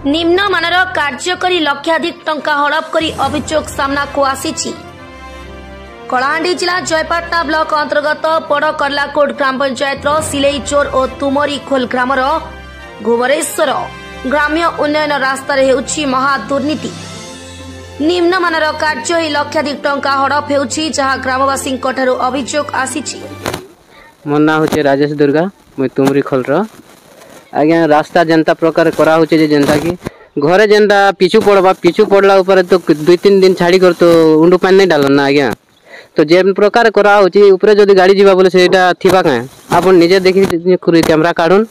निम्न मानर कार्य करी लक्षाधिक टंका हड़प करी अभियोग सामना को आसीची। कलाहांडी जिला जयपाटना ब्लॉक अंतर्गत बड़ करलाकोट ग्राम पंचायत सिलेई चोर और तुमरी खोल ग्रामर घुवरेश्वर ग्राम्य उन्नयन रास्तार हेउछि महा दुर्नीति। निम्न मानर कार्य ही लक्षाधिक टंका हड़प हेउछि जहाँ ग्रामवासी अभियोग आसीछि। मोर ना होचे राजेश दुर्गा मुई तुमरी खोल आज्ञा रास्ता जनता प्रकार करा होचे जे जनता की घरे जनता पिछु पड़ला ऊपर तो 2-3 दिन छाड़ी कर तो उंडू पानी नहीं डालन ना आज्ञा तो जेन प्रकार करा होची ऊपर जदी गाड़ी जीवा बोले सेटा थिबा का आपन निजे देखि कैमरा काढुन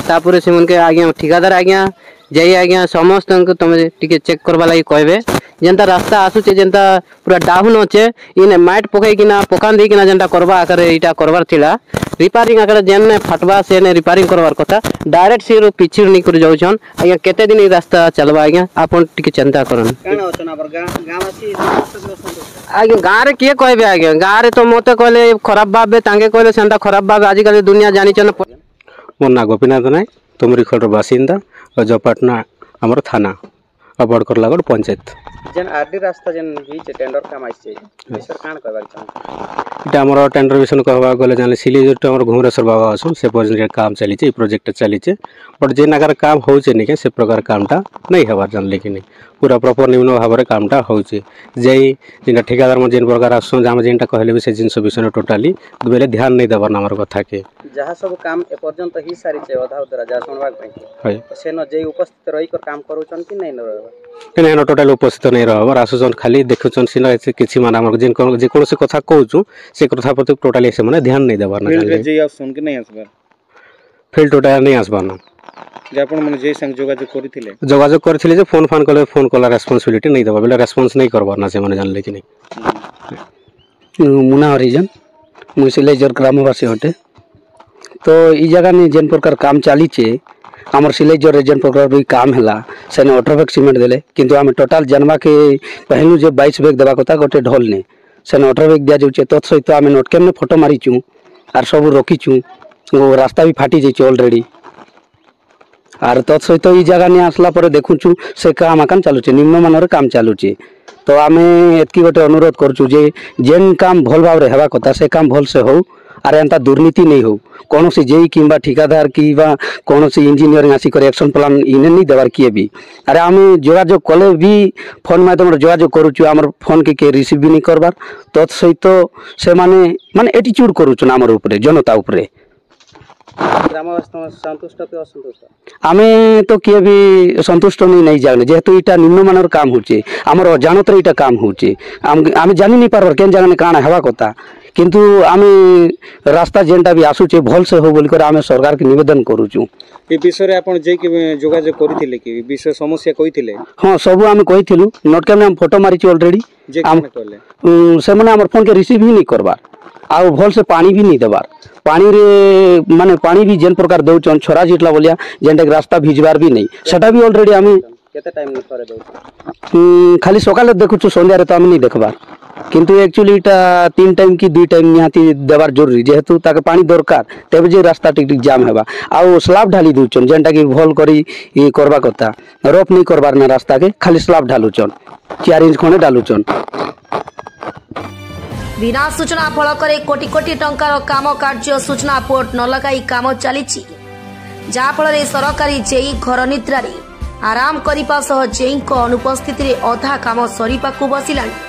तापुरे से मुनके आज्ञा ठिकादार आज्ञा जाई आज्ञा समस्त तमे टिके चेक करबा लागि कहबे जनता रास्ता आसुचे जनता पूरा डाउन होचे इने माइट पकई किना पकान दे किना जनता करबा आकर एटा करबार थिला रिपेयरिंग आकर जेन फटबा से ने रिपेयरिंग करबार कथा डायरेक्ट से पिछड़ नहीं कर जाउछन आज्ञा केते दिन रास्ता चलबा आज्ञा आपन टिके चिंता करन काना होछन आबर गामवासी आज्ञा गां रे के कहबे आज्ञा गां रे तो मते कहले खराब भाबे तांगे कहले सेंटा खराब भाबे आज काल दुनिया जानि छन मोर ना गोपीनाथ नाय तुमरी खोल बासिंदा और जयपाटना हमर थाना और बड़ करलाकोट पंचायत जेन आरडी रास्ता जेन हिचे टेंडर काम आइছে सर कान कहबा चाहू इटा हमर टेंडर विषय कहबा गले जाने सिली जो हमर घुमरेश्वर बाबा आसु से प्रोजेक्ट काम चली छे प्रोजेक्ट चली छे बट जे नगर काम होचे नहीं के से प्रकार कामटा नहीं हबार जानले कि नहीं पूरा प्रॉपर निम्न भाव कामटा होचे जेई जिना ठेकेदार मन जेन प्रकार आसु जाम जेनटा कहले भी से जिंस विषय टोटली बेले ध्यान नहीं देबार हमर कथा के जहा सब काम ए पर्यंत ही सारी छे अधा उधरा जा सुनबा पई से न जे उपस्थित रही कर काम करूछन कि नहीं न रहबा नहीं टोटल उपस्थित नहीं रहबर आसुचन खाली देखुचन सिना किछि मान हमर जेन जे कोनोसी कथा कहूछु से कथा प्रति टोटली से माने ध्यान नहीं देबार ना फील्ड जे आसुन कि नहीं आसबार फील्ड टोटल नहीं आसबार ना जे अपन मन जे संग जोगाजोग करथिले जे फोन कला रेस्पोंसिबिलिटी नहीं देबा बेले रेस्पॉन्स नहीं करबार ना से माने जानले कि नहीं मुना हरिजन मुसिलेजर ग्रामवासी हटे तो ई जगह ने जेन प्रकार काम चाली छे हमर सिलेजर रे जेन प्रकार भी काम हैला सेने 18 बैग सीमेंट देले किंतु हम टोटल जनवा के पहलू जे 22 बैग देबा कथा गोटे ढोल ने सेने 18 बैग दिया जाउचे तत सहित हम नोट केमने फोटो मारी छु आर सब रोकी छु वो रास्ता भी फाटी जाइछ ऑलरेडी आर तत सहित ई जगह ने आसला पर देखु छु से काम आकान चालू छे निम्न मानर काम चालू छे तो आमे एतकी गोटे अनुरोध करछु जे जेन काम भल भाव रे हेबा कथा से काम भल से हो आरे एंता दुर्नीति नहीं हो कौन सी जेई किंबा ठिकादार की कौन सी इंजीनियरिंग आसी कर एक्शन प्लान इने नहीं देवार किए भी अरे आम जोगाजोग कले भी फोन माध्यम जोगाजोग करूँ आम फोन के रिसीव भी नहीं करबार तत् सहित से माने एटीट्यूड करूँ आमर उपरे जनता उपरे आमे तो किए भी संतुष्ट नहीं जाने जेहेतु इटा निम्न मानर काम होचे आमर अजाणत इटा काम होचे आमे जानि नहीं पारबार केन जगह काना हेबा कथा किंतु आमे रास्ता जेनटा भी आसुचे भल से हो बोल कर आमे सरकार के निवेदन करूछु ए विषय रे आपण जे के जोगाजोग करिथिले कि विषय समस्या कहिथिले हां सब आमे कहिथिलु नोट के हम फोटो मारिछि ऑलरेडी जे काम करले से माने हमर फोन के रिसीव ही नहीं करबार आ भल से पानी भी नहीं देबार पानी रे माने पानी भी जेन प्रकार दउचन छोरा जितला बोलिया जेनटा रास्ता भिजबार भी नहीं सेटा भी ऑलरेडी आमे केते टाइम न करे दउ खाली सकाले देखुछु संध्या रे तो आमे नहीं देखबार किंतु एक्चुअली इटा 3 टाइम की 2 टाइम निहाती देवार जरूरी जेहेतु ताके पानी दरकार तेबे जे रास्ता टिक जाम हेबा आ स्लैब ढाली दउचन जेनटा की भल करी ई करबा कथा रोप नहीं करबार ना रास्ता के खाली स्लैब ढालुचन 4 इंच खने डालुचन बिना सूचना फल करे कोटी कोटी टंकार काम कार्य सूचना पोर्ट न लगाई काम चलीछि जहा फल रे सरकारी जेई घर निद्रा रे आराम करिपा सह जेई को अनुपस्थिति रे अधा काम सरीपा को बसिलानी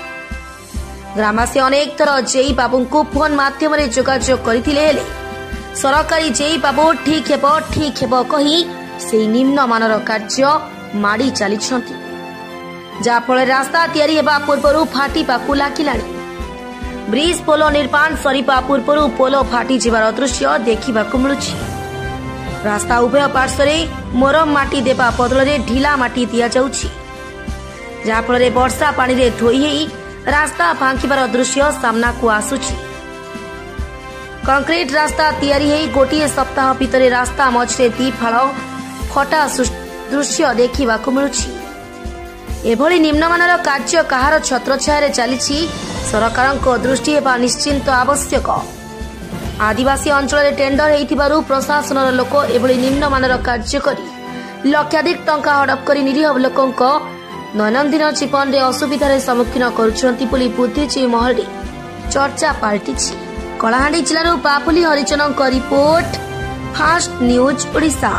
ग्रामवासी अनेक थर जेई बाबू को फोन माध्यम रे जोगाजोग करथिले हेले सरकारी जेई बाबू ठीक हेबो कही से निम्न मानर कार्य माड़ी चली जहा फल रास्ता तैयारी हेबा पूर्व फाटी पाकु लागिलानी ब्रिज पोलो निर्माण सरीपा पूर्व पोलो फाटी जीवार दृश्य देखा मिलूँ रास्ता उभय पार्श्व मोरम माटी देवा बदल ढिला माटी दि जाउछि जहा फल वर्षा पानी रे धोई हेई रास्ता भांगिबार दृश्य सामना को आसुछि कंक्रीट रास्ता तैयारी हेई गोटे सप्ताह भितर रास्ता मझे 2 फाड़ फटा दृश्य देखा मिलूँ एभली निम्नमानर कार्य कहार छत्रछाया चली सरकार दृष्टि हेबा निश्चिंत आवश्यक आदिवासी अंचल टेंडर होइथिबारु प्रशासन लोक एभली निम्नमानर कार्य करी लक्षाधिक टंका हड़प कर निरीह लोक दैनंदिन जीवन में असुविधार सम्मुखीन कर बुद्धिजीवी महल चर्चा पलटि। कलाहांडी जिलार बापुली हरिजन रिपोर्ट, फास्ट न्यूज ओडिशा।